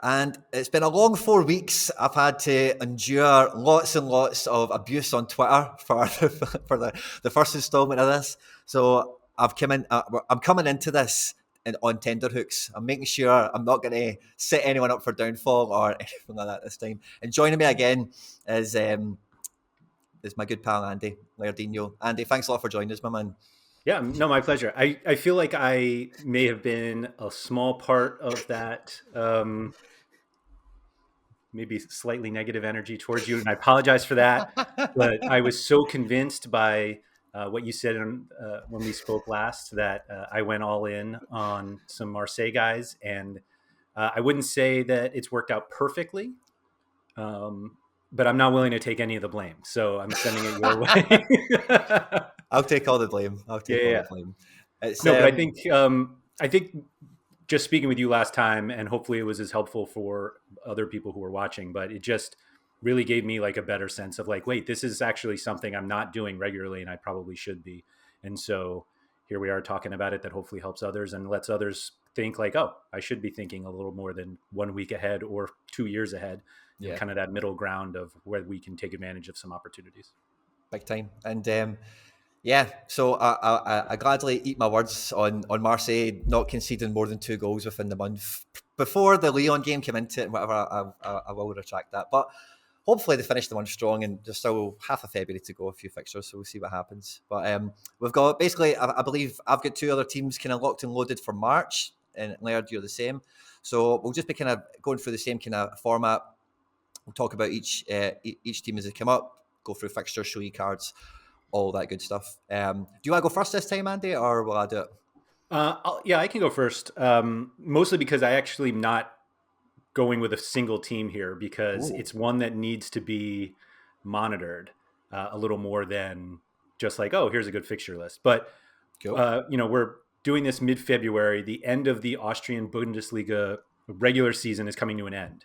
And it's been a long 4 weeks. I've had to endure lots and lots of abuse on Twitter for the first installment of this. So I'm coming into this on tenterhooks. I'm making sure I'm not going to set anyone up for downfall or anything like that this time. And joining me again is my good pal Andy Lairdinho. Andy, thanks a lot for joining us, my man. Yeah, no, my pleasure. I feel like I may have been a small part of that, maybe slightly negative energy towards you, and I apologize for that. But I was so convinced by what you said when we spoke last that I went all in on some Marseille guys, and I wouldn't say that it's worked out perfectly, but I'm not willing to take any of the blame, so I'm sending it your way. I'll take all the blame. Yeah. It's, No, but I think just speaking with you last time, and hopefully it was as helpful for other people who were watching, but it just really gave me like a better sense of like, wait, this is actually something I'm not doing regularly, and I probably should be. And so here we are talking about it. That hopefully helps others and lets others think like, oh, I should be thinking a little more than 1 week ahead or 2 years ahead. Yeah. Kind of that middle ground of where we can take advantage of some opportunities. Big time. And yeah, so I gladly eat my words on Marseille not conceding more than 2 goals within the month. Before the Lyon game came into it and whatever, I will retract that. But hopefully they finish the month strong, and there's still half of February to go, a few fixtures, so we'll see what happens. But we've got, basically, I believe I've got 2 other teams kind of locked and loaded for March, and Laird, you're the same. So we'll just be kind of going through the same kind of format. We'll talk about each team as they come up, go through fixtures, show you cards, all that good stuff. Do you want to go first this time, Andy, or will I do it? Yeah, I can go first. Mostly because I actually am not going with a single team here, because it's one that needs to be monitored a little more than just like, oh, here's a good fixture list. But cool. We're doing this mid-February. The end of the Austrian Bundesliga regular season is coming to an end,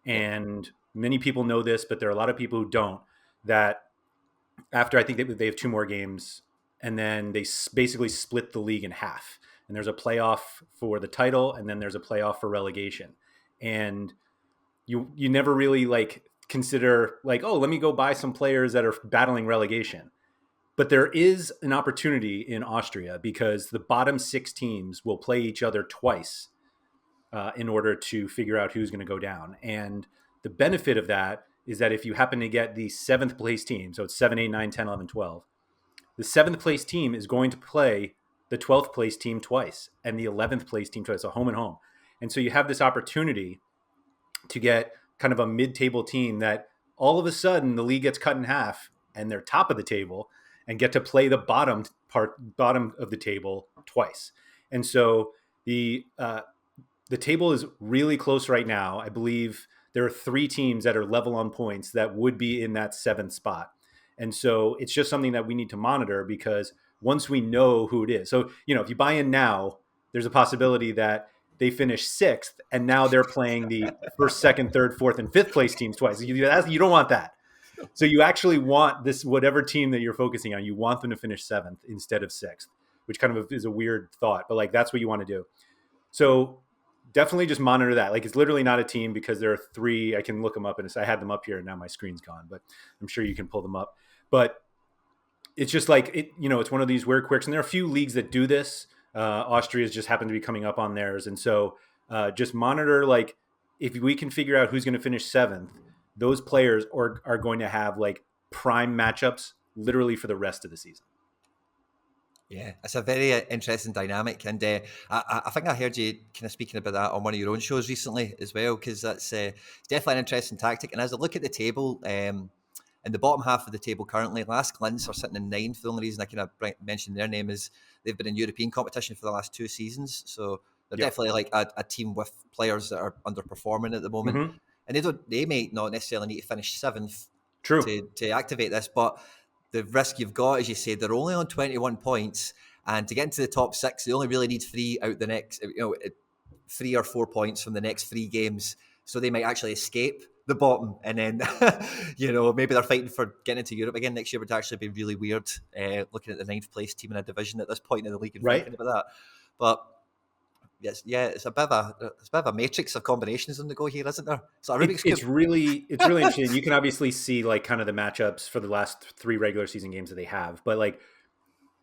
and many people know this, but there are a lot of people who don't. That after, I think they have 2 more games, and then they basically split the league in half. And there's a playoff for the title, and then there's a playoff for relegation. And you never really like consider like, oh, let me go buy some players that are battling relegation. But there is an opportunity in Austria, because the bottom 6 teams will play each other twice in order to figure out who's going to go down. And the benefit of that is that if you happen to get the 7th place team, so it's 7, 8, 9, 10, 11, 12, the 7th place team is going to play the 12th place team twice and the 11th place team twice, so home and home. And so you have this opportunity to get kind of a mid-table team that all of a sudden the league gets cut in half and they're top of the table and get to play the bottom of the table twice. And so the table is really close right now. I believe there are 3 teams that are level on points that would be in that 7th spot. And so it's just something that we need to monitor, because once we know who it is. So, if you buy in now, there's a possibility that they finish 6th and now they're playing the 1st, 2nd, 3rd, 4th, and 5th place teams twice. You don't want that. So you actually want this, whatever team that you're focusing on, you want them to finish 7th instead of 6th, which kind of is a weird thought, but like that's what you want to do. So definitely just monitor that. Like, it's literally not a team, because there are 3. I can look them up, and I had them up here and now my screen's gone, but I'm sure you can pull them up. But it's just like it's one of these weird quirks, and there are a few leagues that do this. Austria's just happened to be coming up on theirs, and so just monitor. Like, if we can figure out who's going to finish 7th, those players are going to have like prime matchups literally for the rest of the season. Yeah, it's a very interesting dynamic, and I think I heard you kind of speaking about that on one of your own shows recently as well, because that's definitely an interesting tactic. And as I look at the table, in the bottom half of the table currently, Last Glints are sitting in 9th. The only reason I kind of mentioned their name is they've been in European competition for the last 2 seasons, so they're definitely like a team with players that are underperforming at the moment. Mm-hmm. And they may not necessarily need to finish 7th to activate this, but the risk you've got, as you say, they're only on 21 points, and to get into the top 6, they only really need 3 out the next, 3 or 4 points from the next 3 games, so they might actually escape the bottom, and then maybe they're fighting for getting into Europe again next year. Would actually be really weird looking at the 9th place team in a division at this point in the league and thinking about that. But Yes, yeah, it's a bit of a matrix of combinations on the go here, isn't there? So a Rubik's It's Cube. really interesting. You can obviously see like kind of the matchups for the last 3 regular season games that they have, but like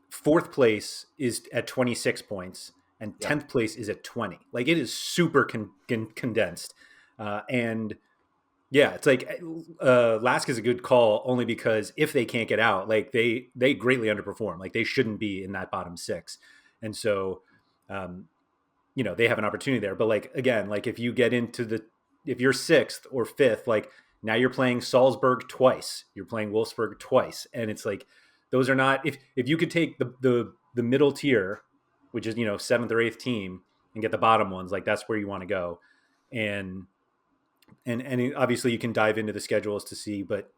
fourth place is at 26 points and Yep. 10th place is at 20. Like it is super condensed. And yeah, it's like Lask is a good call only because if they can't get out, like they greatly underperform. Like they shouldn't be in that bottom six. And so, um, they have an opportunity there. But like, again, like if you get into if you're sixth or fifth, like now you're playing Salzburg twice, you're playing Wolfsburg twice. And it's like, those are not, if you could take the middle tier, which is, seventh or eighth team and get the bottom ones, like that's where you want to go. And, and obviously you can dive into the schedules to see, but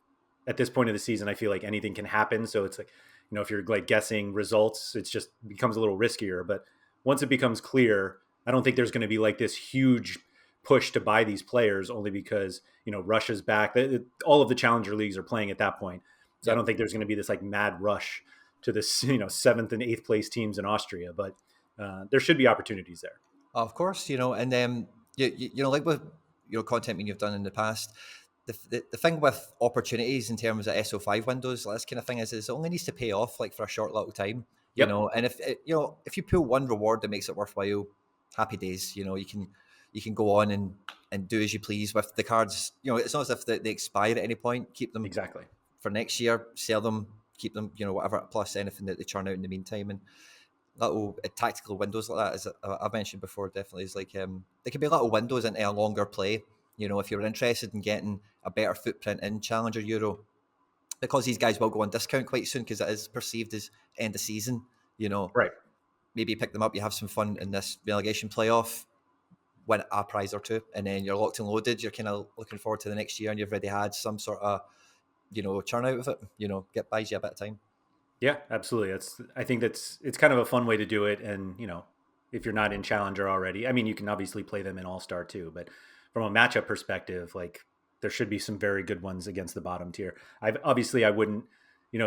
at this point of the season, I feel like anything can happen. So it's like, if you're like guessing results, it's just becomes a little riskier. But once it becomes clear, I don't think there's going to be like this huge push to buy these players only because, Russia's back. All of the challenger leagues are playing at that point. So I don't think there's going to be this like mad rush to this, seventh and eighth place teams in Austria, but there should be opportunities there. Of course, and like with content you've done in the past, the thing with opportunities in terms of SO5 windows, this kind of thing is it only needs to pay off like for a short little time, and if you pull one reward that makes it worthwhile, happy days. You can go on and do as you please with the cards. It's not as if they expire at any point. Keep them Exactly for next year, sell them, keep them, whatever, plus anything that they churn out in the meantime. And little tactical windows like that, as I've mentioned before, definitely is like there can be little windows into a longer play. If you're interested in getting a better footprint in Challenger Euro, because these guys will go on discount quite soon because it is perceived as end of season. Right. Maybe you pick them up, you have some fun in this relegation playoff, win a prize or two, and then you're locked and loaded. You're kind of looking forward to the next year, and you've already had some sort of churn out of it. Buys you a bit of time. Yeah, absolutely. I think it's kind of a fun way to do it. And, if you're not in Challenger already, I mean, you can obviously play them in All-Star too, but from a matchup perspective, like there should be some very good ones against the bottom tier. I wouldn't,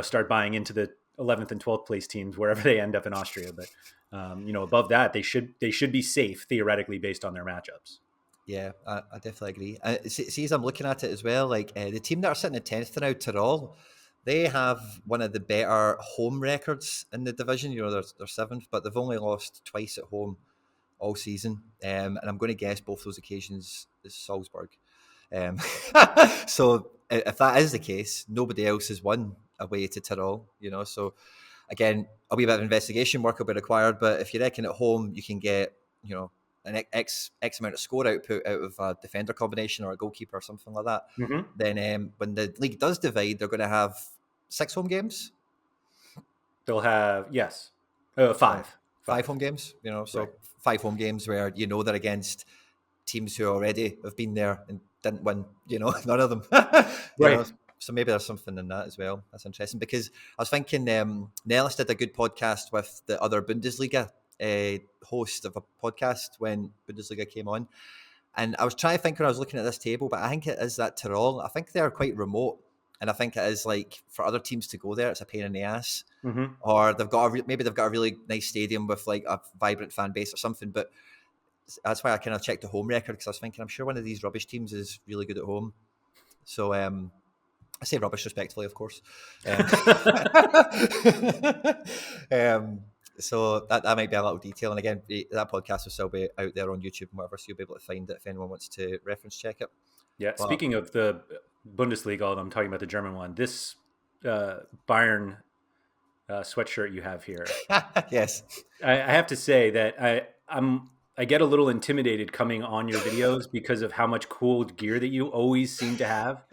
start buying into the 11th and 12th place teams wherever they end up in Austria, but above that, they should be safe theoretically based on their matchups. Yeah, I definitely agree. See, as I'm looking at it as well, like the team that are sitting in 10th now, Tyrol, they have one of the better home records in the division. They're seventh, but they've only lost twice at home all season. And I'm going to guess both those occasions is Salzburg. So if that is the case, nobody else has won away to Tyrol, So again, a wee bit of investigation work will be required, but if you reckon at home you can get, an X amount of score output out of a defender combination or a goalkeeper or something like that, Mm-hmm. then when the league does divide, they're going to have 6 home games. They'll have, yes, 5. 5 home games, so right. 5 home games where they're against teams who already have been there and didn't win, none of them. Right. So maybe there's something in that as well. That's interesting because I was thinking Nellis did a good podcast with the other Bundesliga host of a podcast when Bundesliga came on. And I was trying to think when I was looking at this table, but I think it is that Tyrol. I think they're quite remote. And I think it is like for other teams to go there, it's a pain in the ass. Mm-hmm. Or maybe they've got a really nice stadium with like a vibrant fan base or something. But that's why I kind of checked the home record because I was thinking I'm sure one of these rubbish teams is really good at home. So I say rubbish respectfully, of course. So that might be a little detail. And again, that podcast will still be out there on YouTube and whatever, so you'll be able to find it if anyone wants to reference check it. Yeah. But speaking of the Bundesliga, although I'm talking about the German one, this Bayern sweatshirt you have here. Yes. I have to say that I get a little intimidated coming on your videos because of how much cool gear that you always seem to have.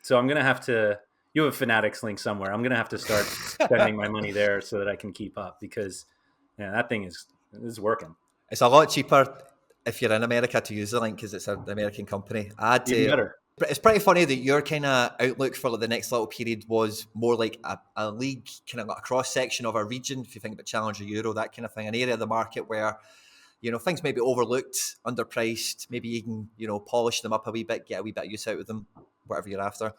So I'm going to have to, you have a Fanatics link somewhere. I'm going to have to start spending my money there so that I can keep up because that thing is working. It's a lot cheaper if you're in America to use the link because it's an American company. Even better. It's pretty funny that your kind of outlook for the next little period was more like a league, kind of like a cross section of a region. If you think about Challenger Euro, that kind of thing, an area of the market where things may be overlooked, underpriced. Maybe you can polish them up a wee bit, get a wee bit of use out of them, whatever you're after.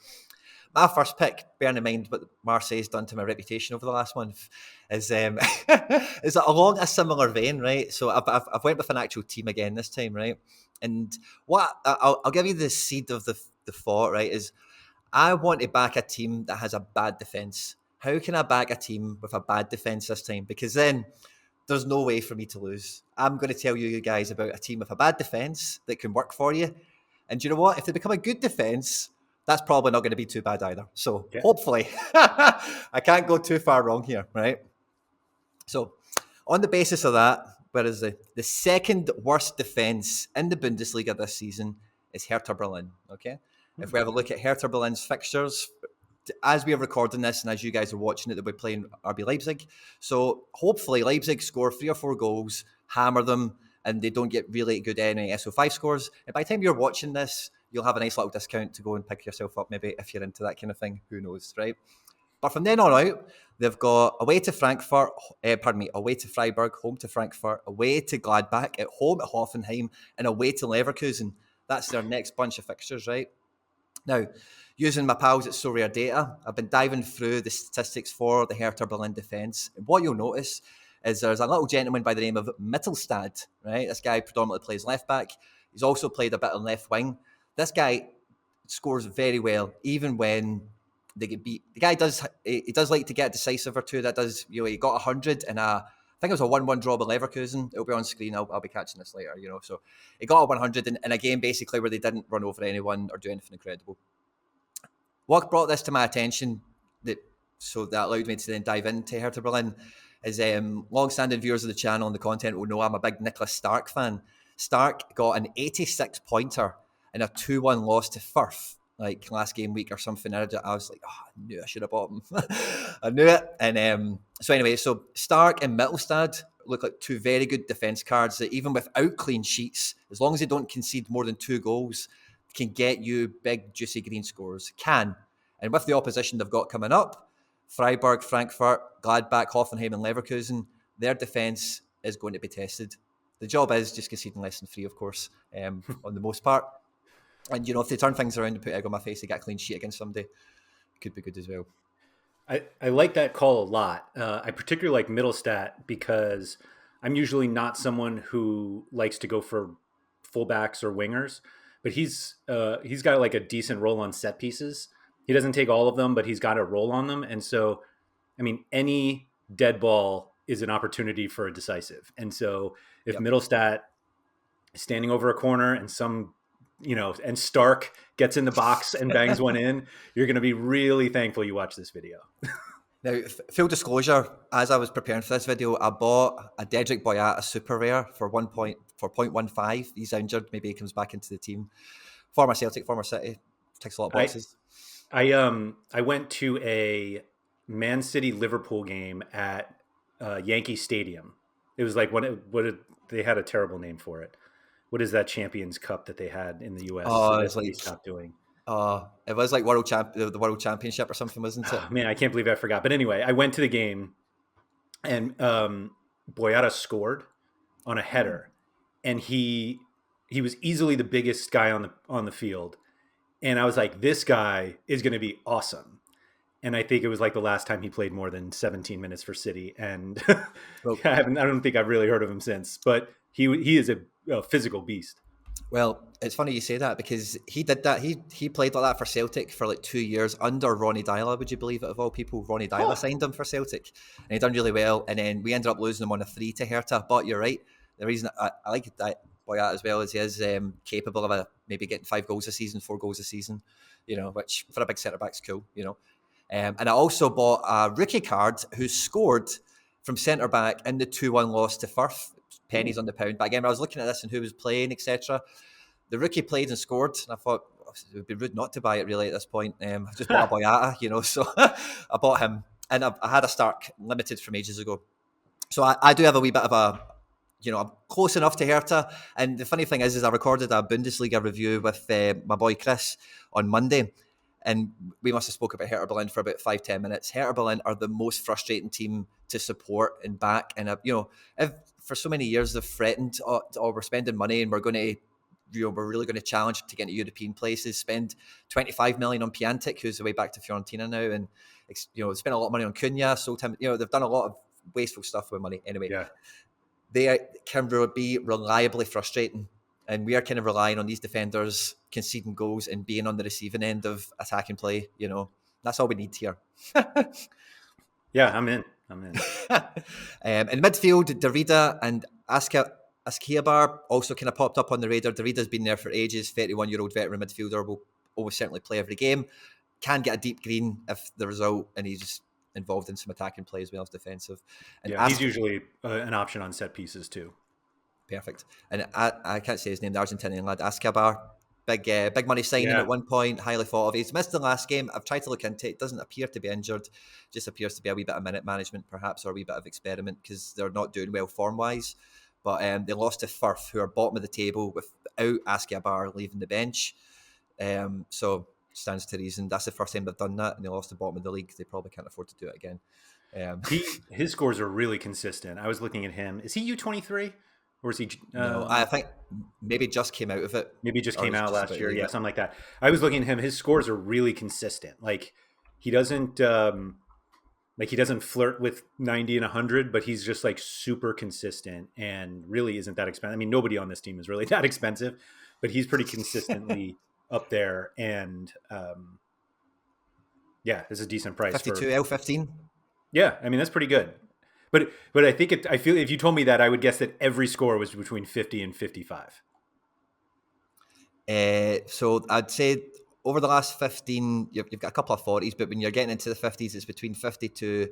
my first pick, bearing in mind what Marseille's done to my reputation over the last month, is is along a similar vein, right? So I've went with an actual team again this time, right? And what I'll give you the seed of the thought, right? Is I want to back a team that has a bad defense. How can I back a team with a bad defense this time? Because then there's no way for me to lose. I'm going to tell you guys about a team with a bad defense that can work for you. And you know what? If they become a good defense, that's probably not going to be too bad either. So hopefully, I can't go too far wrong here, right? So on the basis of that, whereas the second worst defense in the Bundesliga this season is Hertha Berlin, okay? If we have a look at Hertha Berlin's fixtures, as we are recording this and as you guys are watching it, they'll be playing RB Leipzig. So hopefully Leipzig score 3 or 4 goals, hammer them, and they don't get really good any SO5 scores. And by the time you're watching this, you'll have a nice little discount to go and pick yourself up, maybe if you're into that kind of thing. Who knows, right? But from then on out, they've got away to Frankfurt, away to Freiburg, home to Frankfurt, away to Gladbach, at home at Hoffenheim, and away to Leverkusen. That's their next bunch of fixtures, right? Now, using my pals at Sorare Data, I've been diving through the statistics for the Hertha Berlin defence. And what you'll notice is there's a little gentleman by the name of Mittelstadt, right? This guy predominantly plays left back. He's also played a bit on left wing. This guy scores very well, even when they get beat. The guy does like to get decisive or two. That does, he got 100 in I think it was a 1-1 draw with Leverkusen. It'll be on screen. I'll be catching this later, So he got a 100 in a game basically where they didn't run over anyone or do anything incredible. What brought this to my attention that allowed me to then dive into Hertha Berlin is long-standing viewers of the channel and the content will know I'm a big Niklas Stark fan. Stark got an 86-pointer in a 2-1 loss to Firth, like last game week or something. I was like, I knew I should have bought him. I knew it. And so Stark and Mittelstadt look like two very good defence cards that even without clean sheets, as long as they don't concede more than 2 goals, can get you big, juicy green scores. And with the opposition they've got coming up, Freiburg, Frankfurt, Gladbach, Hoffenheim and Leverkusen, their defence is going to be tested. The job is just conceding less than 3, of course, on the most part. And, if they turn things around and put egg on my face, they get a clean sheet against somebody, it could be good as well. I like that call a lot. I particularly like Mittelstadt because I'm usually not someone who likes to go for fullbacks or wingers, but he's got like a decent role on set pieces. He doesn't take all of them, but he's got a role on them. And so, any dead ball is an opportunity for a decisive. And so if Mittelstadt is standing over a corner and and Stark gets in the box and bangs one in, you're going to be really thankful you watched this video. Now, full disclosure, as I was preparing for this video, I bought a Dedrick Boyata super rare for 0.15. He's injured. Maybe he comes back into the team. Former Celtic, former City. Ticks a lot of boxes. I went to a Man City Liverpool game at Yankee Stadium. It was like they had a terrible name for it. What is that Champions Cup that they had in the US? Oh, it's like they stopped doing. It was like the World Championship or something, wasn't it? Man, I can't believe I forgot. But anyway, I went to the game, and Boyata scored on a header, and he was easily the biggest guy on the field, and I was like, this guy is going to be awesome. And I think it was like the last time he played more than 17 minutes for City, and I don't think I've really heard of him since. But he is a physical beast. Well, it's funny you say that because he did that. He played like that for Celtic for like 2 years under Ronnie Deila. Would you believe it? Of all people, Ronnie Deila signed him for Celtic, and he done really well. And then we ended up losing him on a 3 to Hertha. But you're right. The reason I like that Boyata as well is he is capable of maybe getting 5 goals a season, 4 goals a season. Which for a big centre back's cool. And I also bought a rookie card who scored from centre back in the 2-1 loss to Firth. Pennies on the pound. But again, I was looking at this and who was playing, etc. The rookie played and scored, and I thought it would be rude not to buy it really at this point. I just bought a Boyata, so I bought him. And I had a Stark limited from ages ago. So I do have a wee bit of I'm close enough to Hertha. And the funny thing is I recorded a Bundesliga review with my boy Chris on Monday. And we must have spoke about Hertha Berlin for about 5-10 minutes. Hertha Berlin are the most frustrating team to support and back. And, if for so many years they've threatened, we're spending money and we're going to, we're really going to challenge to get into European places. Spend 25 million on Pjanic, who's away back to Fiorentina now, and spent a lot of money on Cunha. So they've done a lot of wasteful stuff with money. Anyway, they can be reliably frustrating, and we are kind of relying on these defenders conceding goals and being on the receiving end of attacking play. That's all we need here. Yeah, I'm in. In midfield, Derrida and Askiabar also kind of popped up on the radar. Derrida's been there for ages, 31-year-old veteran midfielder, will almost certainly play every game. Can get a deep green if the result, and he's just involved in some attacking play as well as defensive. And he's usually an option on set pieces too. Perfect. And I can't say his name, the Argentinian lad, Askiabar. Big money signing at one point, highly thought of. He's missed the last game. I've tried to look into it. Doesn't appear to be injured. Just appears to be a wee bit of minute management, perhaps, or a wee bit of experiment because they're not doing well form-wise. But they lost to Firth, who are bottom of the table without Askiabar leaving the bench. So stands to reason. That's the first time they've done that, and they lost the bottom of the league. They probably can't afford to do it again. His scores are really consistent. I was looking at him. Is he U23? Or is he? No, I think maybe just came out of it. Maybe just came out last year. Yeah, something like that. I was looking at him. His scores are really consistent. Like he doesn't flirt with 90 and 100, but he's just like super consistent and really isn't that expensive. I mean, nobody on this team is really that expensive, but he's pretty consistently up there. And this is a decent price. 52 L15. Yeah, I mean that's pretty good. But I think I feel if you told me that, I would guess that every score was between 50 and 55. So I'd say over the last 15, you've got a couple of 40s, but when you're getting into the 50s, it's between 52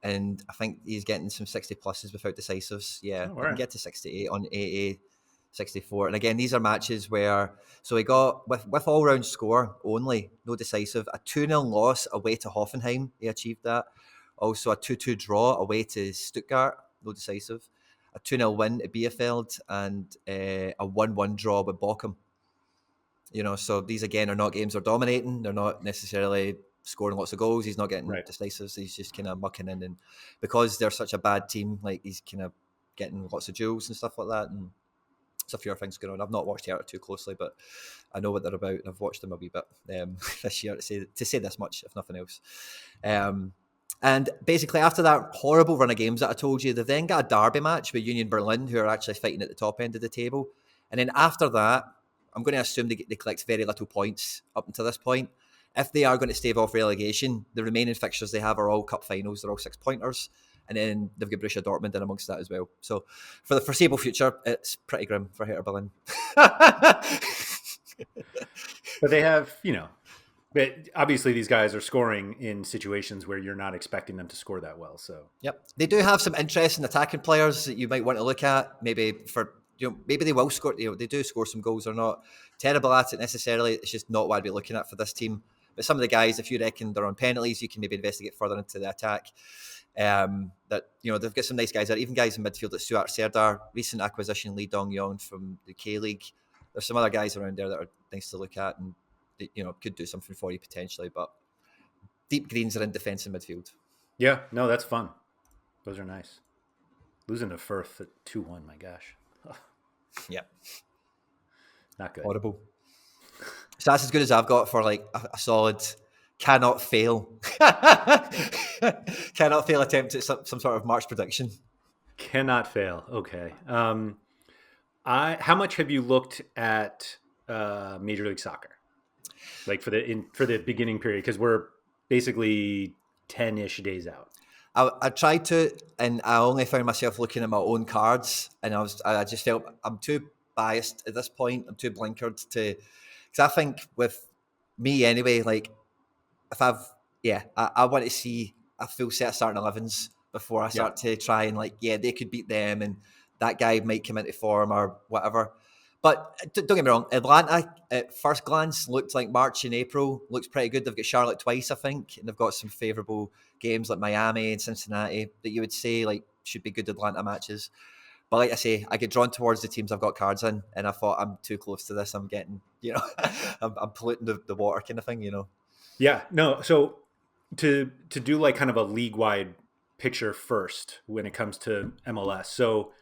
and I think he's getting some 60 pluses without decisives. Yeah, you can get to 68 on AA, 64. And again, these are matches where, so he got, with all-round score only, no decisive, a 2-0 loss away to Hoffenheim, he achieved that. Also a 2-2 draw away to Stuttgart, no decisive. A 2-0 win at Bielefeld and a 1-1 draw with Bochum. So these again are not games they're dominating. They're not necessarily scoring lots of goals. He's not getting decisives. He's just kind of mucking in. And because they're such a bad team, like he's kind of getting lots of duels and stuff like that. And there's a few things going on. I've not watched Hertha too closely, but I know what they're about. And I've watched them a wee bit this year to say this much, if nothing else. And basically, after that horrible run of games that I told you, they've then got a derby match with Union Berlin, who are actually fighting at the top end of the table. And then after that, I'm going to assume they collect very little points up until this point. If they are going to stave off relegation, the remaining fixtures they have are all cup finals. They're all 6-pointers. And then they've got Borussia Dortmund in amongst that as well. So for the foreseeable future, it's pretty grim for Hertha Berlin. But they have, but obviously these guys are scoring in situations where you're not expecting them to score that well. So they do have some interesting attacking players that you might want to look at. Maybe maybe they will score. They do score some goals. They're not terrible at it necessarily. It's just not what I'd be looking at for this team. But some of the guys, if you reckon they're on penalties, you can maybe investigate further into the attack. They've got some nice guys there. Even guys in midfield like Stuart Serdar, recent acquisition, Lairdinho from the K-League. There's some other guys around there that are nice to look at and could do something for you potentially. But deep greens are in defence and midfield. Yeah, no, that's fun. Those are nice. Losing to Firth at 2-1, my gosh. Yeah. Not good. Horrible. So that's as good as I've got for like a solid cannot fail. Cannot fail attempt at some sort of March prediction. Cannot fail. Okay. How much have you looked at Major League Soccer? Like for the beginning period, because we're basically 10-ish days out. I tried to, and I only found myself looking at my own cards, and I just felt I'm too biased at this point. I'm too blinkered to, because I think with me anyway, like if I want to see a full set of starting 11s before I start to try and they could beat them, and that guy might come into form or whatever. But don't get me wrong, Atlanta at first glance looked like March and April. Looks pretty good. They've got Charlotte twice, I think, and they've got some favourable games like Miami and Cincinnati that you would say should be good Atlanta matches. But like I say, I get drawn towards the teams I've got cards in, and I thought I'm too close to this. I'm getting, I'm polluting the water kind of thing, Yeah, no. So to do like kind of a league-wide picture first when it comes to MLS. So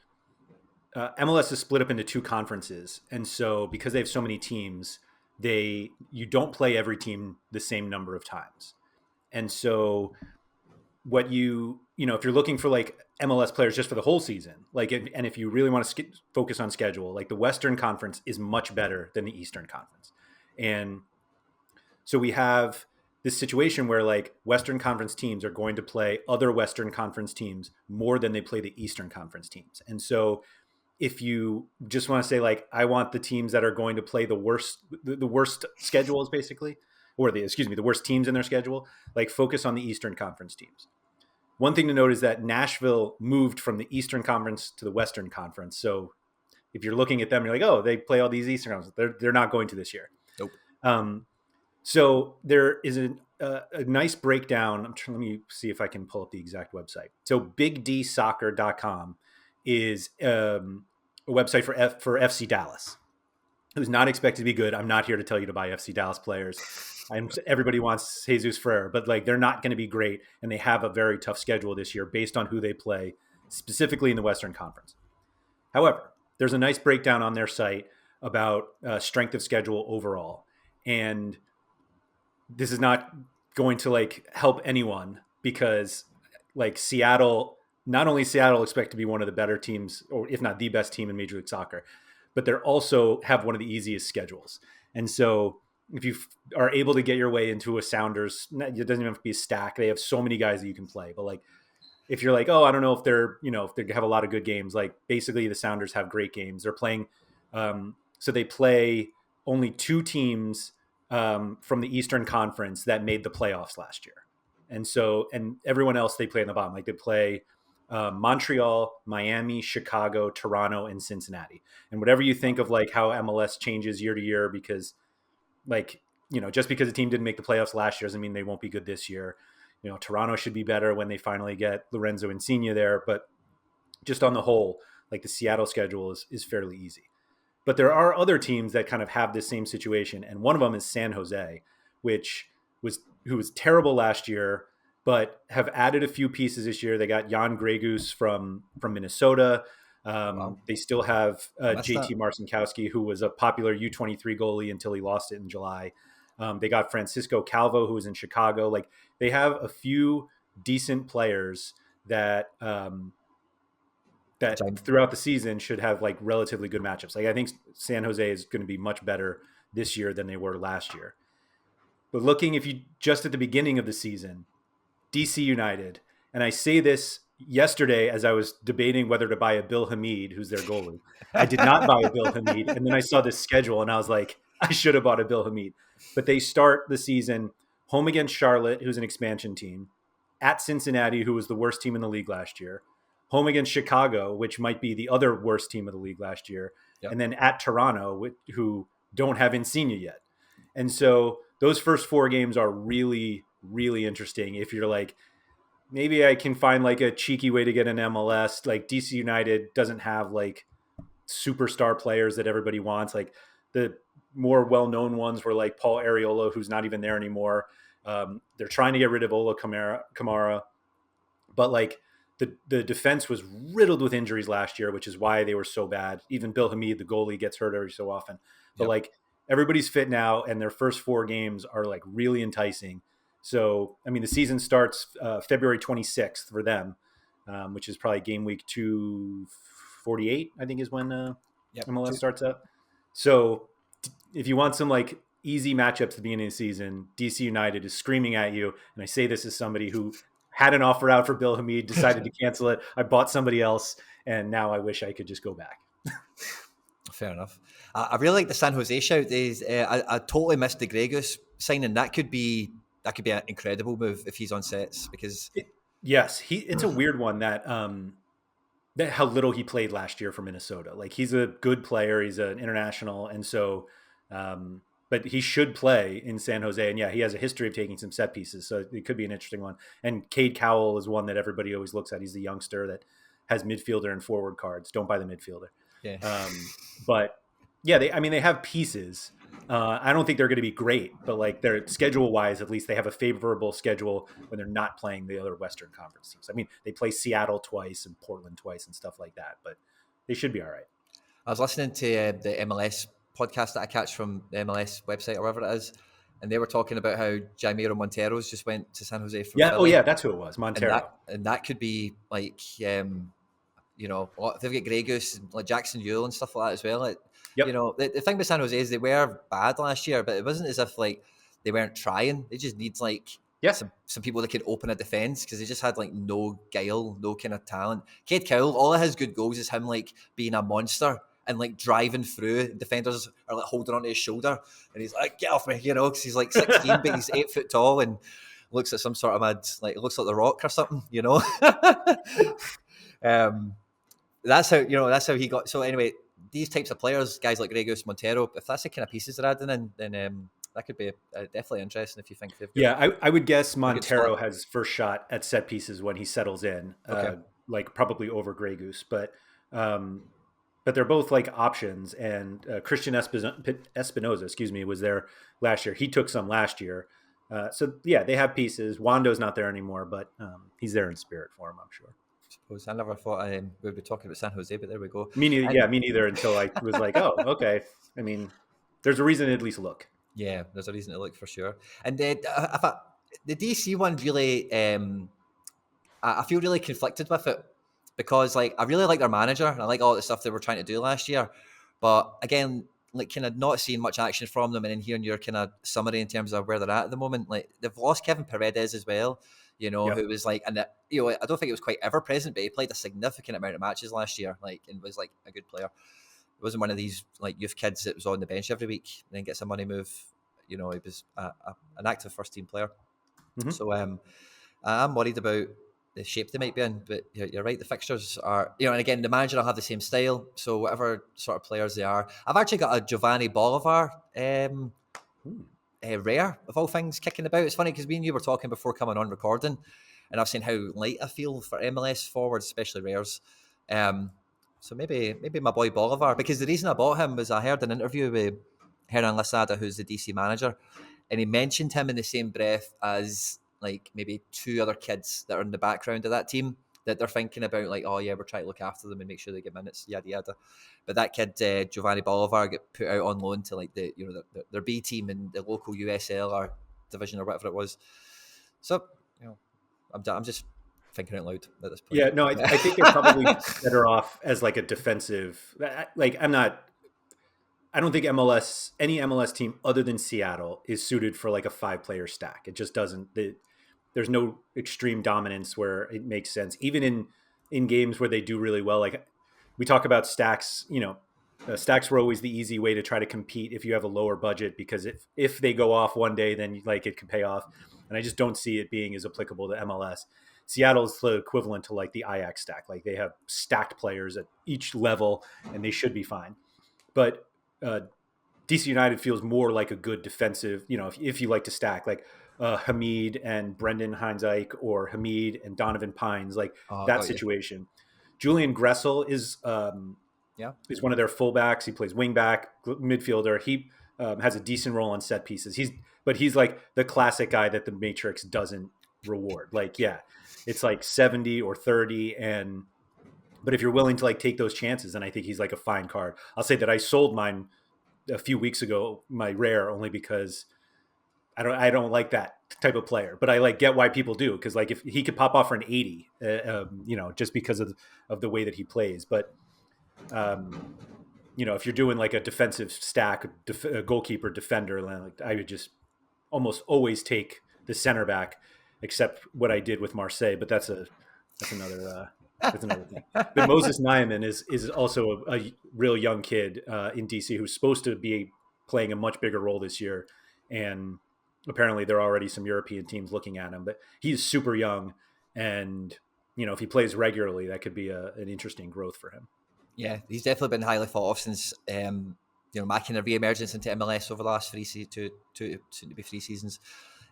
MLS is split up into two conferences, and so because they have so many teams, you don't play every team the same number of times, and so what if you're looking for like MLS players just for the whole season, like and if you really want to focus on schedule, like the Western Conference is much better than the Eastern Conference, and so we have this situation where like Western Conference teams are going to play other Western Conference teams more than they play the Eastern Conference teams. And so if you just want to say like, I want the teams that are going to play the worst schedules basically, or the worst teams in their schedule, like focus on the Eastern Conference teams. One thing to note is that Nashville moved from the Eastern Conference to the Western Conference. So if you're looking at them, you're like, oh, they play all these Eastern Conferences. They're not going to this year. Nope. So there is a nice breakdown. Let me see if I can pull up the exact website. So bigdsoccer.com is a website for FC Dallas, who's not expected to be good. I'm not here to tell you to buy FC Dallas players. Everybody wants Jesus Ferrer, but like they're not going to be great, and they have a very tough schedule this year based on who they play, specifically in the Western Conference. However, there's a nice breakdown on their site about strength of schedule overall, and this is not going to like help anyone because like not only Seattle expect to be one of the better teams, or if not the best team in Major League Soccer, but they're also have one of the easiest schedules. And so if you are able to get your way into a Sounders, it doesn't even have to be a stack. They have so many guys that you can play, but like, if you're like, oh, I don't know if if they have a lot of good games, like basically the Sounders have great games. They're playing, so they play only two teams from the Eastern Conference that made the playoffs last year. And everyone else they play in the bottom. Like they play Montreal, Miami, Chicago, Toronto, and Cincinnati. And whatever you think of like how MLS changes year to year, because like, just because a team didn't make the playoffs last year doesn't mean they won't be good this year. Toronto should be better when they finally get Lorenzo Insigne there. But just on the whole, like the Seattle schedule is fairly easy. But there are other teams that kind of have this same situation. And one of them is San Jose, who was terrible last year, but have added a few pieces this year. They got Jan Gregus from Minnesota. Wow. They still have JT Marcinkowski, who was a popular U23 goalie until he lost it in July. They got Francisco Calvo, who was in Chicago. Like they have a few decent players that throughout the season should have like relatively good matchups. Like I think San Jose is going to be much better this year than they were last year. But looking, if you just at the beginning of the season, DC United, and I say this yesterday as I was debating whether to buy a Bill Hamid, who's their goalie. I did not buy a Bill Hamid, and then I saw this schedule and I was like, I should have bought a Bill Hamid. But they start the season home against Charlotte, who's an expansion team, at Cincinnati, who was the worst team in the league last year, home against Chicago, which might be the other worst team of the league last year, yep. And then at Toronto, who don't have Insigne yet. And so those first four games are really, really interesting. If you're like, maybe I can find like a cheeky way to get an MLS, like DC United doesn't have like superstar players that everybody wants. Like the more well-known ones were like Paul Arriola, who's not even there anymore. They're trying to get rid of Ola Kamara, but like the defense was riddled with injuries last year, which is why they were so bad. Even Bill Hamid, the goalie, gets hurt every so often. But yep. Like everybody's fit now, and their first four games are like really enticing. So, I mean, the season starts February 26th for them, which is probably game week 248, I think is when MLS starts up. So if you want some like easy matchups at the beginning of the season, DC United is screaming at you. And I say this as somebody who had an offer out for Bill Hamid, decided to cancel it. I bought somebody else, and now I wish I could just go back. Fair enough. I really like the San Jose shout. I totally missed the Gregus signing. That could be an incredible move if he's on sets, because it's a weird one that how little he played last year for Minnesota. Like he's a good player, he's an international, and so but he should play in San Jose. And yeah, he has a history of taking some set pieces, so it could be an interesting one. And Cade Cowell is one that everybody always looks at. He's the youngster that has midfielder and forward cards. Don't buy the midfielder. Yeah. But yeah, they have pieces. I don't think they're going to be great, but like their schedule wise, at least they have a favorable schedule when they're not playing the other Western Conference teams. I mean, they play Seattle twice and Portland twice and stuff like that. But they should be all right. I was listening to the MLS podcast that I catch from the MLS website or whatever it is, and they were talking about how Jaimiro Montero's just went to San Jose from Yeah. Philly. Oh yeah, that's who it was, Montero. And that could be like, you know, they've got Grey Goose, like Jackson Ewell and stuff like that as well. Like, Yep. you know, the thing with San Jose is they were bad last year, but it wasn't as if like they weren't trying. They just need like some people that can open a defense, because they just had like no guile, no kind of talent. Cade Cowell, all of his good goals is him like being a monster and like driving through. Defenders are like holding onto his shoulder, and he's like, "Get off me," you know, because he's like 16, but he's 8 foot tall and looks like some sort of mad, like looks like The Rock or something, you know. That's how he got. So anyway, these types of players, guys like Grey Goose, Montero, if that's the kind of pieces they're adding in, then that could be definitely interesting if you think they've got. Yeah, I would guess Montero has first shot at set pieces when he settles in, like probably over Grey Goose, but they're both like options. And Christian Espinoza, was there last year. He took some last year. So yeah, they have pieces. Wando's not there anymore, but he's there in spirit for him, I'm sure. I never thought we'd be talking about San Jose, but there we go. Me neither, until I was like, oh, okay. I mean, there's a reason to at least look. Yeah, there's a reason to look for sure. And the DC one really, I feel really conflicted with it, because like I really like their manager and I like all the stuff they were trying to do last year, but again, like kind of not seeing much action from them, and then hearing your kind of summary in terms of where they're at the moment. Like they've lost Kevin Paredes as well, you know, who was like, and I don't think it was quite ever present, but he played a significant amount of matches last year, like, and was like a good player. It wasn't one of these like youth kids that was on the bench every week and then gets a money move. You know, he was an active first team player. Mm-hmm. So I'm worried about the shape they might be in, but you're right. The fixtures are, you know, and again, the manager will have the same style. So whatever sort of players they are, I've actually got a Giovanni Bolivar, rare of all things, kicking about. It's funny because me and you were talking before coming on recording, and I've seen how light I feel for MLS forwards, especially rares. So maybe my boy Bolivar, because the reason I bought him was I heard an interview with Hernan Losada, who's the DC manager, and he mentioned him in the same breath as like maybe two other kids that are in the background of that team that they're thinking about, like, oh yeah, we're trying to look after them and make sure they get minutes, yada yada. But that kid, Giovanni Bolivar, get put out on loan to like their B team in the local USL or division or whatever it was. So, you know, I'm just thinking out loud at this point. Yeah, no, I think they're probably better off as like a defensive. Like I don't think any MLS team other than Seattle is suited for like a 5-player stack. It just doesn't. There's no extreme dominance where it makes sense. Even in games where they do really well, like we talk about stacks, you know, stacks were always the easy way to try to compete if you have a lower budget, because if they go off one day, then like it could pay off. And I just don't see it being as applicable to MLS. Seattle's the equivalent to like the Ajax stack. Like they have stacked players at each level and they should be fine. But DC United feels more like a good defensive, you know, if you like to stack, like Hamid and Brendan Heinzike, or Hamid and Donovan Pines, like that situation. Julian Gressel is one of their fullbacks. He plays wingback, midfielder. He has a decent role on set pieces. He's like the classic guy that the Matrix doesn't reward. Like, yeah, it's like 70 or 30, but if you're willing to like take those chances, then I think he's like a fine card. I'll say that I sold mine a few weeks ago, my rare, only because I don't like that type of player, but I like get why people do, because like if he could pop off for an 80, you know, just because of the way that he plays. But you know, if you're doing like a defensive stack, a goalkeeper, defender, like I would just almost always take the center back, except what I did with Marseille. But that's another thing. But Moses Nyeman is also a real young kid in DC who's supposed to be playing a much bigger role this year, and apparently there are already some European teams looking at him. But he's super young, and you know, if he plays regularly, that could be an interesting growth for him. Yeah, he's definitely been highly thought of since you know, making a re-emergence into MLS over the last 3 seasons.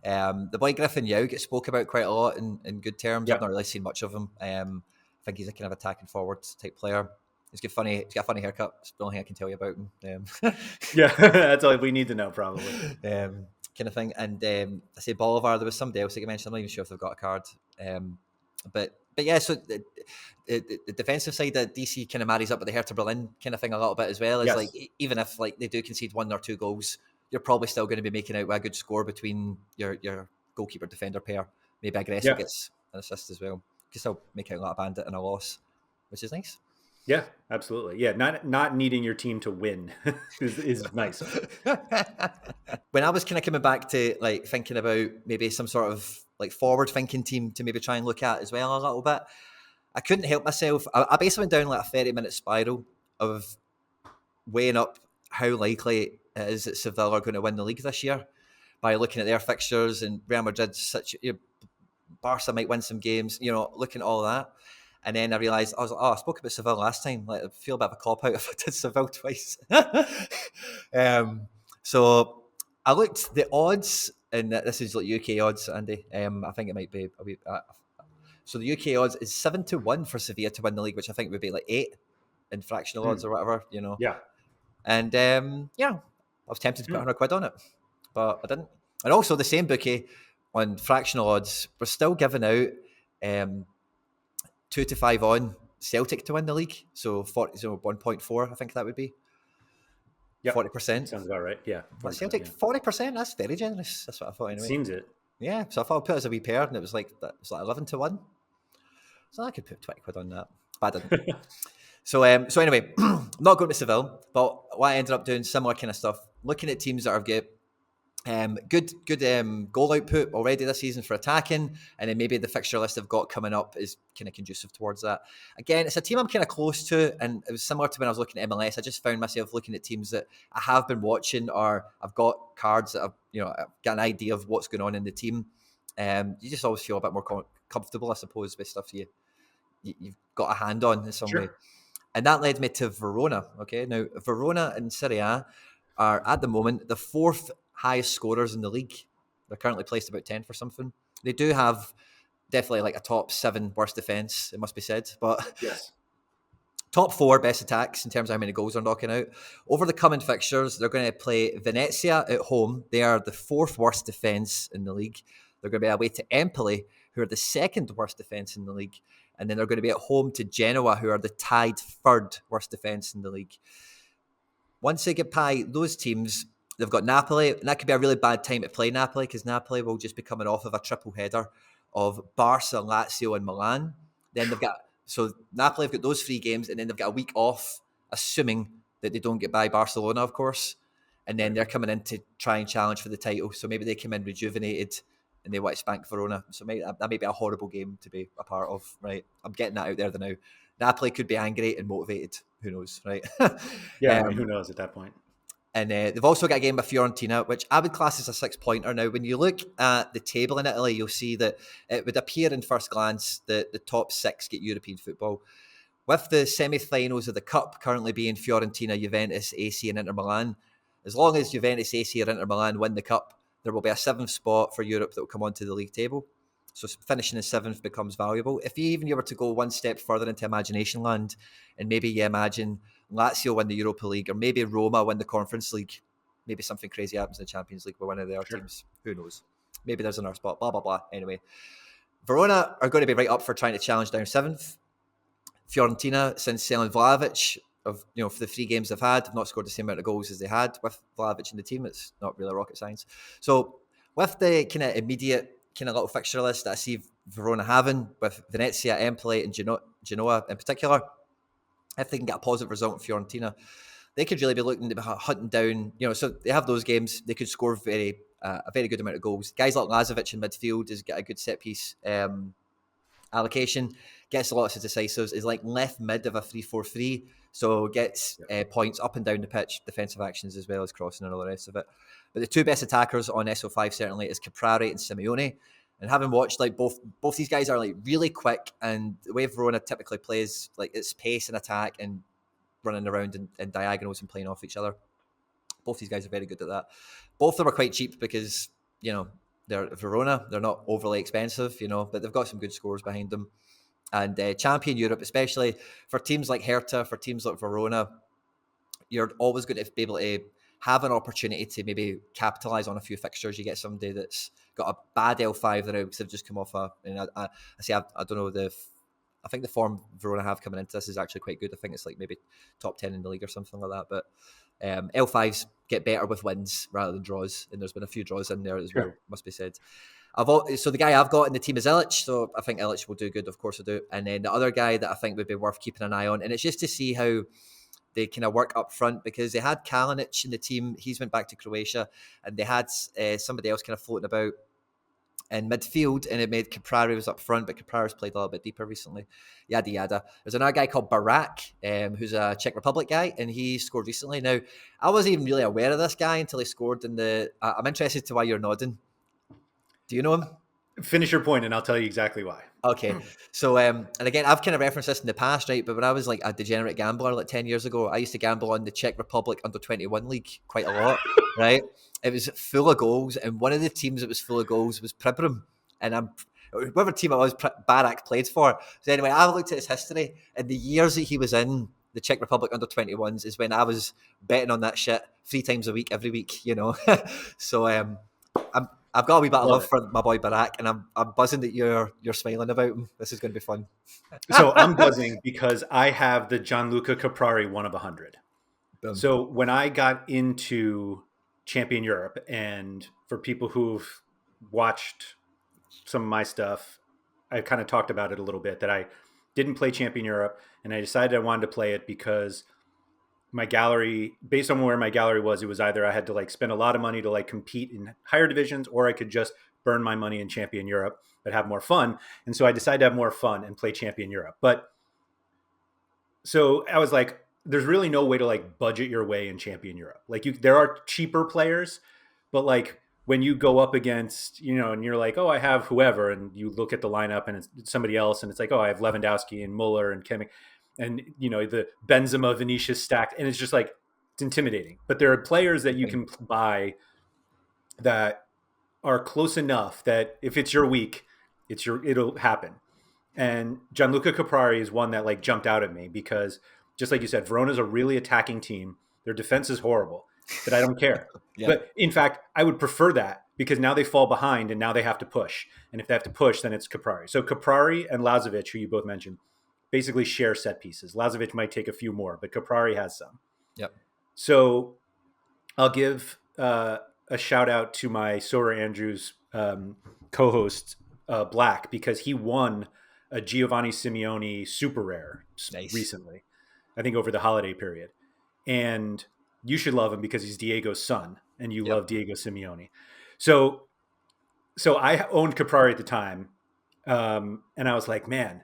The boy Griffin Yow gets spoke about quite a lot in good terms. I've not really seen much of him. I think he's a kind of attacking forward type player. He's got a funny haircut. It's the only thing I can tell you about him. Yeah, that's all we need to know, probably. Kind of thing. And I say Bolivar, there was somebody else that you mentioned. I'm not even sure if they've got a card. But yeah, so the defensive side of DC kind of marries up with the Hertha Berlin kind of thing a little bit as well. Is like even if like they do concede 1 or 2 goals, you're probably still going to be making out with a good score between your goalkeeper defender pair. Maybe a Gressel gets an assist as well. You can still make out a lot of bandit and a loss, which is nice. Yeah, absolutely. Yeah, not needing your team to win is nice. When I was kind of coming back to like thinking about maybe some sort of like forward thinking team to maybe try and look at as well a little bit, I couldn't help myself. I basically went down like a 30-minute spiral of weighing up how likely it is that Seville are going to win the league this year by looking at their fixtures, and Real Madrid's Barca might win some games, looking at all that. And then I realised, I spoke about Seville last time. Like, I feel a bit of a cop-out if I did Seville twice. So I looked the odds, and this is like UK odds, Andy. I think it might be a wee, so the UK odds is 7-1 for Sevilla to win the league, which I think would be like 8 in fractional odds or whatever, Yeah. And I was tempted to put 100 quid on it, but I didn't. And also the same bookie on fractional odds, we're still giving out 2 to 5 on Celtic to win the league. So 1.4, I think that would be. Yep. 40%. Sounds about right. Yeah. Celtic, 40%. That's very generous. That's what I thought. Anyway. It seems it. Yeah. So I thought I'd put it as a wee pair, and it was like 11-1. So I could put 20 quid on that, but I didn't. So anyway, not going to Seville, but what I ended up doing, similar kind of stuff, looking at teams that have got good goal output already this season for attacking, and then maybe the fixture list they've got coming up is kind of conducive towards that. Again, it's a team I'm kind of close to, and it was similar to when I was looking at MLS. I just found myself looking at teams that I have been watching, or I've got cards that I've got an idea of what's going on in the team. You just always feel a bit more comfortable, I suppose, with stuff you've got a hand on in some way. And that led me to Verona. Okay, now Verona in Serie A are at the moment the 4th highest scorers in the league. They're currently placed about 10th or something. They do have definitely like a top 7 worst defence, it must be said, but yes, top 4 best attacks in terms of how many goals they're knocking out. Over the coming fixtures, they're going to play Venezia at home. They are the 4th worst defence in the league. They're going to be away to Empoli, who are the 2nd worst defence in the league. And then they're going to be at home to Genoa, who are the tied 3rd worst defence in the league. Once they get by those teams, they've got Napoli, and that could be a really bad time to play Napoli, because Napoli will just be coming off of a triple header of Barca, Lazio, and Milan. Then Napoli have got those 3 games, and then they've got a week off, assuming that they don't get by Barcelona, of course. And then they're coming in to try and challenge for the title. So maybe they come in rejuvenated, and they want to spank Verona. So that may be a horrible game to be a part of, right? I'm getting that out there now. Napoli could be angry and motivated. Who knows, right? Yeah, who knows at that point. And they've also got a game with Fiorentina, which I would class as a 6-pointer. Now, when you look at the table in Italy, you'll see that it would appear in first glance that the top 6 get European football. With the semi-finals of the Cup currently being Fiorentina, Juventus, AC, and Inter Milan, as long as Juventus, AC, or Inter Milan win the Cup, there will be a 7th spot for Europe that will come onto the league table. So finishing in 7th becomes valuable. If you were to go one step further into imagination land, and maybe you imagine Lazio win the Europa League, or maybe Roma win the Conference League, maybe something crazy happens in the Champions League with one of their teams. Who knows? Maybe there's another spot, blah, blah, blah. Anyway, Verona are going to be right up for trying to challenge down 7th. Fiorentina, since selling Vlahovic, for the 3 games they've had, have not scored the same amount of goals as they had with Vlahovic in the team. It's not really rocket science. So with the kind of immediate kind of little fixture list that I see Verona having, with Venezia, Empoli, and Genoa in particular, if they can get a positive result in Fiorentina, they could really be looking to hunting down, so they have those games, they could score a very good amount of goals. Guys like Lazovic in midfield has got a good set piece allocation, gets a lot of decisives, is like left mid of a 3-4-3, so gets points up and down the pitch, defensive actions as well as crossing and all the rest of it. But the 2 best attackers on SO5 certainly is Caprari and Simeone. And having watched like both these guys are like really quick, and the way Verona typically plays, like its pace and attack and running around in diagonals and playing off each other. Both these guys are very good at that. Both of them are quite cheap because, they're Verona. They're not overly expensive, but they've got some good scores behind them. And champion Europe, especially for teams like Hertha, for teams like Verona, you're always going to be able to have an opportunity to maybe capitalize on a few fixtures. You get somebody that's got a bad L5 that have just come off and I say I don't know I think the form Verona have coming into this is actually quite good. I think it's like maybe top 10 in the league or something like that. But L5s get better with wins rather than draws, and there's been a few draws in there as well, must be said. So the guy I've got in the team is Illich, so I think Illich will do good, of course I do. And then the other guy that I think would be worth keeping an eye on, and it's just to see how they kind of work up front, because they had Kalinic in the team. He's went back to Croatia, and they had somebody else kind of floating about in midfield, and it made Caprari was up front, but Caprari's played a little bit deeper recently. Yada yada. There's another guy called Barak, who's a Czech Republic guy, and he scored recently. Now, I wasn't even really aware of this guy until he scored in the. I'm interested to why you're nodding. Do you know him? Finish your point and I'll tell you exactly why. Okay. So, and again, I've kind of referenced this in the past, right? But when I was like a degenerate gambler like 10 years ago, I used to gamble on the Czech Republic under-21 league quite a lot, right? It was full of goals. And one of the teams that was full of goals was Pribram. And whatever team it was, Barak played for. So anyway, I looked at his history, and the years that he was in the Czech Republic under-21s is when I was betting on that shit 3 times a week, every week, you know? So, I've got a wee bit of love for my boy Barak, and I'm buzzing that you're smiling about him. This is going to be fun. So I'm buzzing because I have the Gianluca Caprari 1 of 100. Boom. So when I got into Champion Europe, and for people who've watched some of my stuff, I kind of talked about it a little bit, that I didn't play Champion Europe, and I decided I wanted to play it because my gallery, based on where my gallery was, it was either I had to like spend a lot of money to like compete in higher divisions, or I could just burn my money in Champion Europe but have more fun. And so I decided to have more fun and play Champion Europe. But so I was like, there's really no way to like budget your way in Champion Europe. Like there are cheaper players, but like when you go up against, you know, and you're like, oh, I have whoever, and you look at the lineup and it's somebody else, and it's like, oh, I have Lewandowski and Muller and Kimmich. And, you know, the Benzema, Vinicius stacked, and it's just like, it's intimidating. But there are players that you can buy that are close enough that if it's your week, it'll happen. And Gianluca Caprari is one that like jumped out at me because, just like you said, Verona's a really attacking team. Their defense is horrible, but I don't care. Yeah. But in fact, I would prefer that, because now they fall behind and now they have to push. And if they have to push, then it's Caprari. So Caprari and Lazovic, who you both mentioned, basically share set pieces. Lazovic might take a few more, but Caprari has some. Yep. So I'll give a shout out to my Sorare Andrews co-host, Black, because he won a Giovanni Simeone super rare recently, I think over the holiday period. And you should love him because he's Diego's son, and you love Diego Simeone. So I owned Caprari at the time, and I was like, man,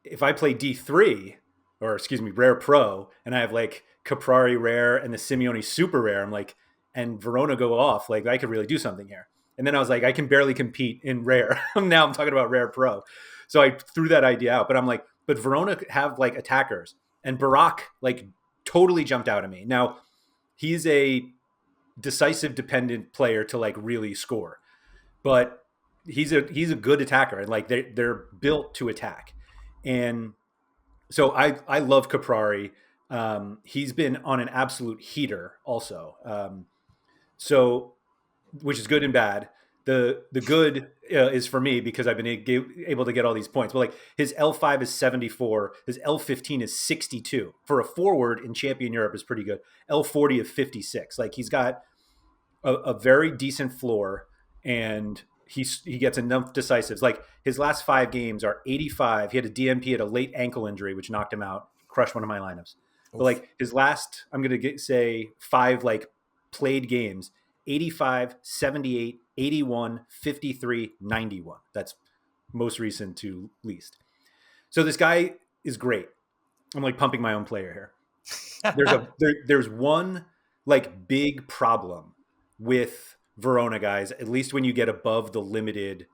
if I play D3, or excuse me, Rare Pro, and I have like Caprari Rare and the Simeone Super Rare, I'm like, and Verona go off, like I could really do something here. And then I was like, I can barely compete in Rare. Now I'm talking about Rare Pro. So I threw that idea out, but I'm like, but Verona have like attackers, and Barak like totally jumped out at me. Now he's a decisive dependent player to like really score, but he's a good attacker, and like they're built to attack. And so I love Caprari. He's been on an absolute heater also. So, which is good and bad. The good is for me because I've been able to get all these points. But like his L5 is 74, his L15 is 62. For a forward in Champion Europe is pretty good. L40 of 56. Like he's got a very decent floor, and he gets enough decisives. Like his last 5 games are 85. He had a DMP at a late ankle injury, which knocked him out, crushed one of my lineups. But like his last, I'm going to say 5 like played games, 85, 78, 81, 53, 91. That's most recent to least. So this guy is great. I'm like pumping my own player here. There's one like big problem with Verona guys, at least when you get above the limited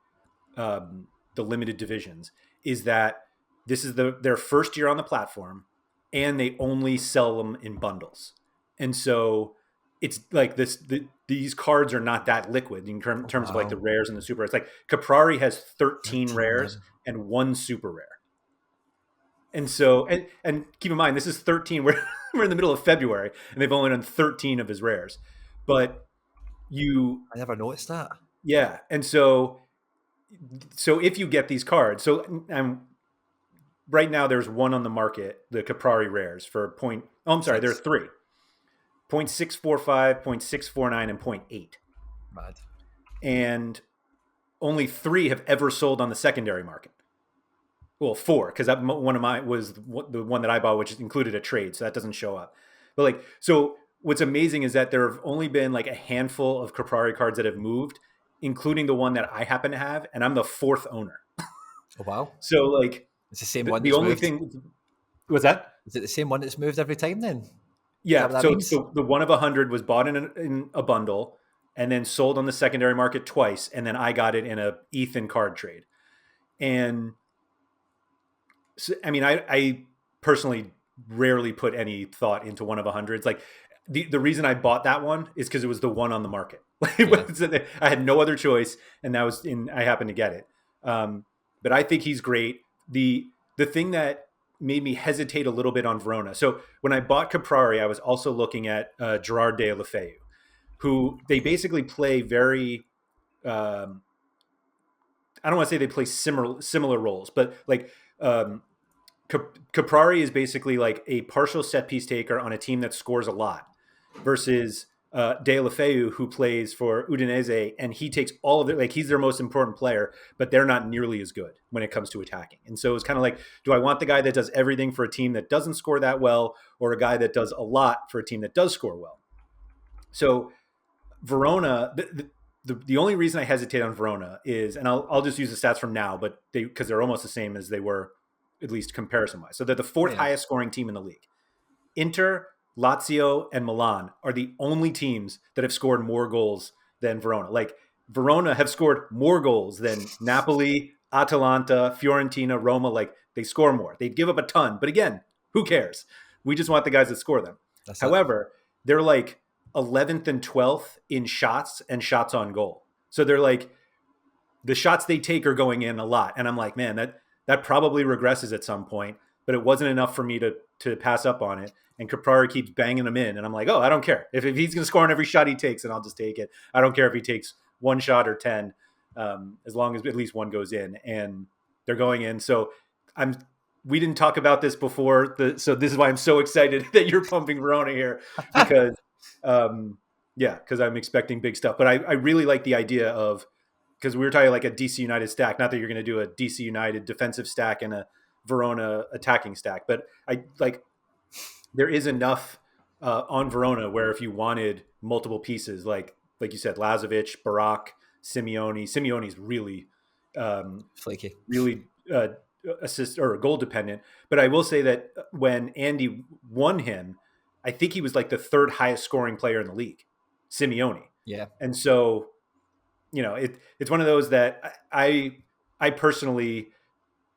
divisions, is that this is their first year on the platform, and they only sell them in bundles. And so it's like these cards are not that liquid in terms of like the rares and the super. It's like Caprari has 13 rares and 1 super rare. And so, and keep in mind, this is 13. We're in the middle of February, and they've only done 13 of his rares. But I never noticed that. yeah. And so if you get these cards, right now there's one on the market, the Caprari rares for point. Oh, I'm sorry, there are 3. 0.645, 0.649, and 0.8. Mad. And only 3 have ever sold on the secondary market. Well, 4, because one of mine was the one that I bought, which included a trade, so that doesn't show up. But like, so what's amazing is that there have only been like a handful of Caprari cards that have moved, including the one that I happen to have, and I'm the 4th owner. Oh wow! So like, it's the same one. The only thing. What's that? Is it the same one that's moved every time then? Yeah. So the one of 100 was bought in a bundle, and then sold on the secondary market twice, and then I got it in a Ethan card trade. And so, I mean, I personally rarely put any thought into one of 100s. Like the reason I bought that one is because it was the one on the market. I had no other choice, and I happened to get it. But I think he's great. The thing that made me hesitate a little bit on Verona. So when I bought Caprari, I was also looking at Gerard Deulofeu, who they basically play very. I don't want to say they play similar roles, but like. Caprari is basically like a partial set piece taker on a team that scores a lot, versus Deulofeu, who plays for Udinese, and he takes all of it. Like, he's their most important player, but they're not nearly as good when it comes to attacking. And so it's kind of like, do I want the guy that does everything for a team that doesn't score that well, or a guy that does a lot for a team that does score well? So Verona, the only reason I hesitate on Verona is, and I'll just use the stats from now, but because they're almost the same as they were, at least comparison wise. So they're the 4th highest scoring team in the league. Inter, Lazio, and Milan are the only teams that have scored more goals than Verona. Like, Verona have scored more goals than Napoli, Atalanta, Fiorentina, Roma. Like, they score more. They give up a ton. But again, who cares? We just want the guys that score them. However, they're like 11th and 12th in shots and shots on goal. So they're like, the shots they take are going in a lot. And I'm like, man, that probably regresses at some point, but it wasn't enough for me to pass up on it. And Caprari keeps banging them in. And I'm like, oh, I don't care. If he's going to score on every shot he takes, then I'll just take it. I don't care if he takes 1 shot or 10, as long as at least one goes in. And they're going in. So we didn't talk about this before. So this is why I'm so excited that you're pumping Verona here, because, because I'm expecting big stuff. But I really like the idea of, because we were talking like a DC United stack, not that you're going to do a DC United defensive stack and a Verona attacking stack, but there is enough on Verona where if you wanted multiple pieces, like you said, Lazovic, Barak, Simeone. Simeone's really flaky, really assist or goal dependent. But I will say that when Andy won him, I think he was like the 3rd highest scoring player in the league, Simeone. Yeah, and so. It's one of those that I personally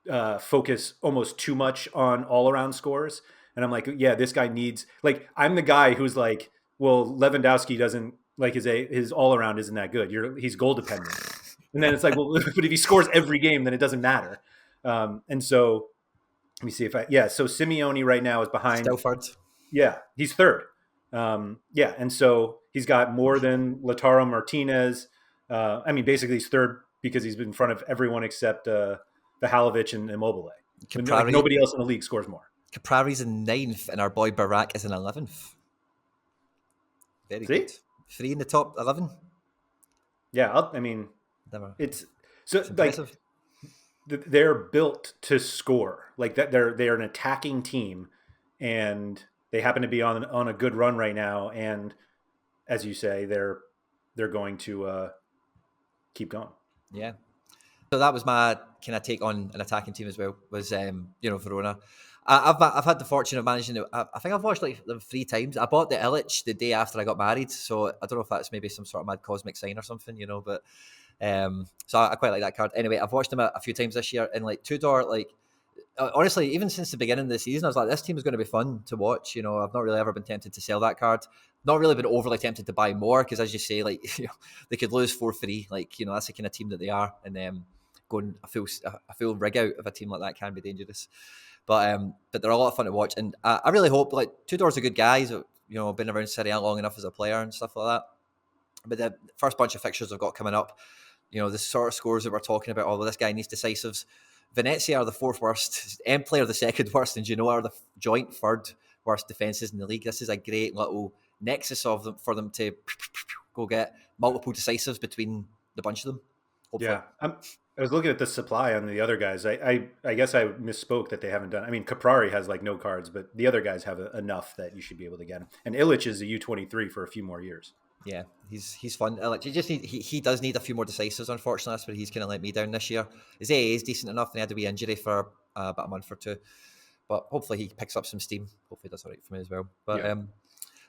focus almost too much on all around scores. And I'm like, yeah, this guy needs, like, I'm the guy who's like, well, Lewandowski doesn't, like, his all around isn't that good. He's goal dependent. And then it's like, well, but if he scores every game, then it doesn't matter. And so let me see so Simeone right now is behind. Still 3rd. Yeah, he's 3rd. And so he's got more than Lautaro Martinez. I mean, basically he's 3rd because he's been in front of everyone except Mihajlovic and Immobile. Like, nobody else in the league scores more. Caprari's in 9th, and our boy Barak is in 11th. Very good. 3 in the top 11. Yeah, it's so impressive. Like, they're built to score. Like that, they're an attacking team, and they happen to be on a good run right now. And as you say, they're going to keep going. Yeah. So that was my kind of take on an attacking team as well, was Verona. I've had the fortune of managing it. I think I've watched like them 3 times. I bought the Illich the day after I got married, so I don't know if that's maybe some sort of mad cosmic sign or something, but so I quite like that card. Anyway, I've watched them a few times this year, and like Tudor, like honestly, even since the beginning of the season, I was like, this team is going to be fun to watch. I've not really ever been tempted to sell that card. Not really been overly tempted to buy more, because as you say, like they could lose 4-3. Like that's the kind of team that they are, and going a full rig out of a team like that can be dangerous. But they're a lot of fun to watch, and I really hope like Tudor's a good guy. He's been around Serie A long enough as a player and stuff like that. But the first bunch of fixtures I've got coming up, the sort of scores that we're talking about, although this guy needs decisives. Venezia are the fourth worst, Empoli are the second worst, and Genoa are the joint third worst defences in the league. This is a great little nexus of them for them to go get multiple decisives between the bunch of them. Hopefully. Yeah, I was looking at the supply on the other guys. I guess I misspoke that they haven't done. I mean, Caprari has like no cards, but the other guys have enough that you should be able to get him. And Illich is a U23 for a few more years. Yeah, he's fun. Like, he does need a few more decisives. Unfortunately, that's where he's kind of let me down this year. His AA is decent enough, and he had a wee injury for about a month or two. But hopefully he picks up some steam. Hopefully he does all right for me as well. But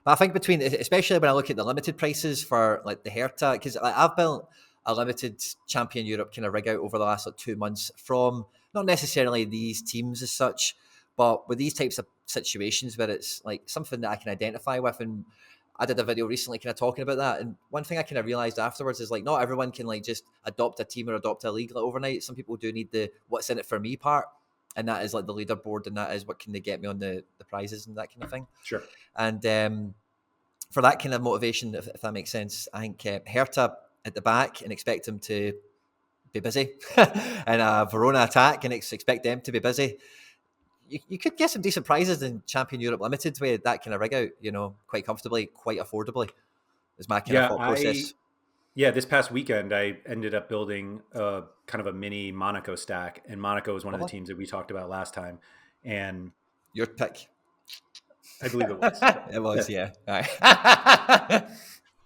but I think especially when I look at the limited prices for like the Hertha, because I've built a limited Champion Europe kind of rig out over the last 2 months from not necessarily these teams as such, but with these types of situations where it's like something that I can identify with. And I did a video recently kind of talking about that. And one thing I kind of realized afterwards is like, not everyone can like just adopt a team or adopt a league like overnight. Some people do need the what's in it for me part. And that is like the leaderboard, and that is what can they get me on the prizes and that kind of thing. Sure. And for that kind of motivation, if that makes sense, I think Hertha at the back and expect them to be busy, and Verona attack and expect them to be busy. You could get some decent prizes in Champion Europe Limited with that kind of rig out, quite comfortably, quite affordably. Is my kind of thought process. This past weekend, I ended up building a kind of a mini Monaco stack, and Monaco was one of the teams that we talked about last time. And your pick, I believe it was. It was, yeah. All right.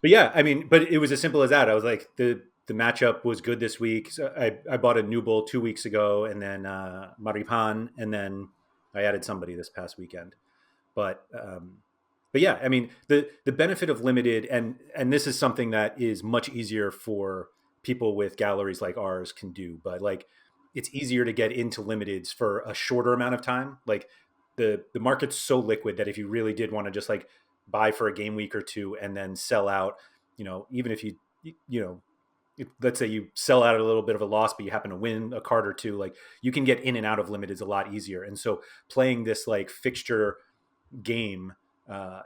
But yeah, I mean, but it was as simple as that. I was like, the matchup was good this week. So I bought a new bull 2 weeks ago, and then Maripan, and then I added somebody this past weekend. But yeah, I mean, the benefit of limited, and this is something that is much easier for people with galleries like ours can do, but like it's easier to get into limiteds for a shorter amount of time. Like the market's so liquid that if you really did want to just like buy for a game week or two and then sell out, even if let's say you sell out at a little bit of a loss, but you happen to win a card or two, like you can get in and out of limiteds a lot easier. And so playing this like fixture game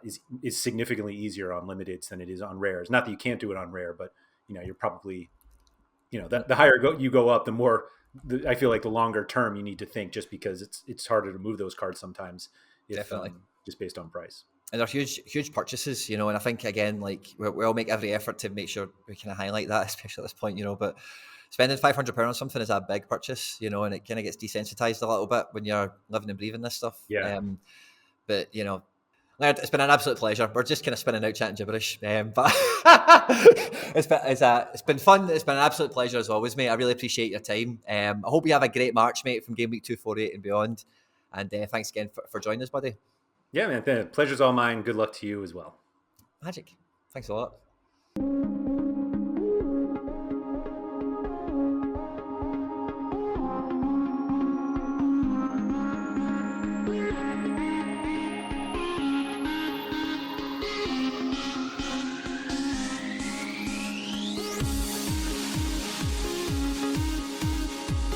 is significantly easier on limiteds than it is on rares. Not that you can't do it on rare, but you're probably, the higher you go up, the more I feel like the longer term you need to think, just because it's harder to move those cards sometimes. Definitely. Just based on price. And they're huge purchases, and I think, again, like we'll make every effort to make sure we kind of highlight that, especially at this point, but spending £500 on something is a big purchase, and it kind of gets desensitized a little bit when you're living and breathing this stuff. Yeah. But, Laird, it's been an absolute pleasure. We're just kind of spinning out chatting gibberish, but it's been fun. It's been an absolute pleasure as always, mate. I really appreciate your time. I hope you have a great March, mate, from Game Week 248 and beyond. And thanks again for joining us, buddy. Yeah, man. The pleasure's all mine. Good luck to you as well. Magic. Thanks a lot.